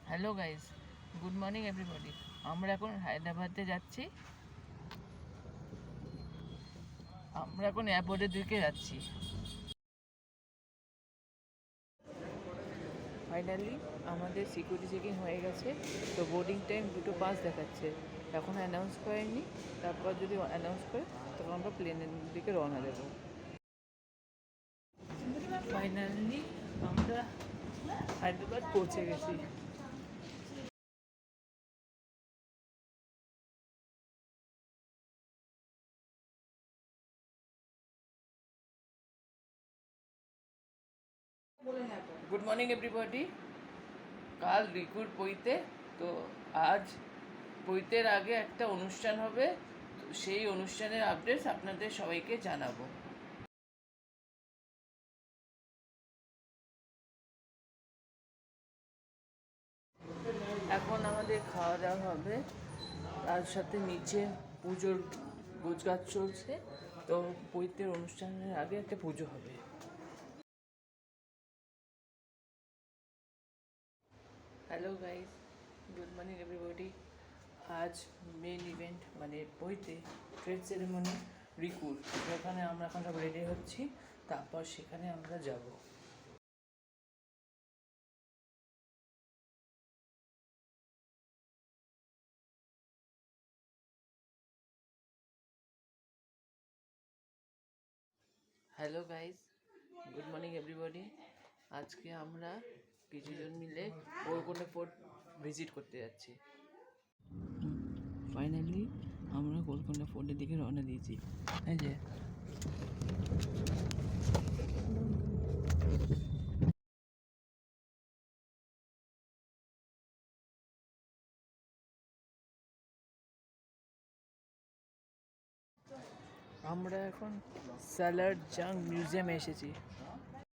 Hello guys, good morning everybody. আমরা এখন হায়দ্রাবাদে যাচ্ছি। আমরা এখন এয়ারপোর্টের দিকে যাচ্ছি। ফাইনালি আমাদের সিকিউরিটি চেকিং হয়ে গেছে। তো বোর্ডিং টাইম 2:05 দেখাচ্ছে। এখন অ্যানাউন্স করেনি, তারপর যদি অ্যানাউন্স করে তখন আমরা প্লেনের দিকে রওনা দেবো। ফাইনালি আমরা হায়দ্রাবাদ পৌঁছে গেছি। Good morning everybody. কাল রিক্রুট বইতে, তো আজ বইতের আগে একটা অনুষ্ঠান হবে। তো সেই অনুষ্ঠানের আপডেটস আপনাদের সবাইকে জানাবো। এখন আমাদের খাওয়া দাওয়া হবে, তার সাথে নিচে পুজোর গোছগাছ চলছে। তো বইতের অনুষ্ঠানের আগে একটা পুজো হবে। Hello guys, good morning everybody. আজ মেন ইভেন্ট মানে বইতে ট্রেড সেরেমনি রিকুর, যেখানে আমরা এখন সব রেডি হচ্ছি, তারপর সেখানে আমরা যাব। Hello guys, good morning everybody. আজকে আমরা কিছুজন মিলে গোলকোন্ডা ফোর্ট ভিজিট করতে যাচ্ছি। ফাইনালি আমরা গোলকোন্ডা ফোর্টের দিকে রওনা দিয়েছি। এই যে আমরা এখন স্যালাড জাং মিউজিয়ামে এসেছি।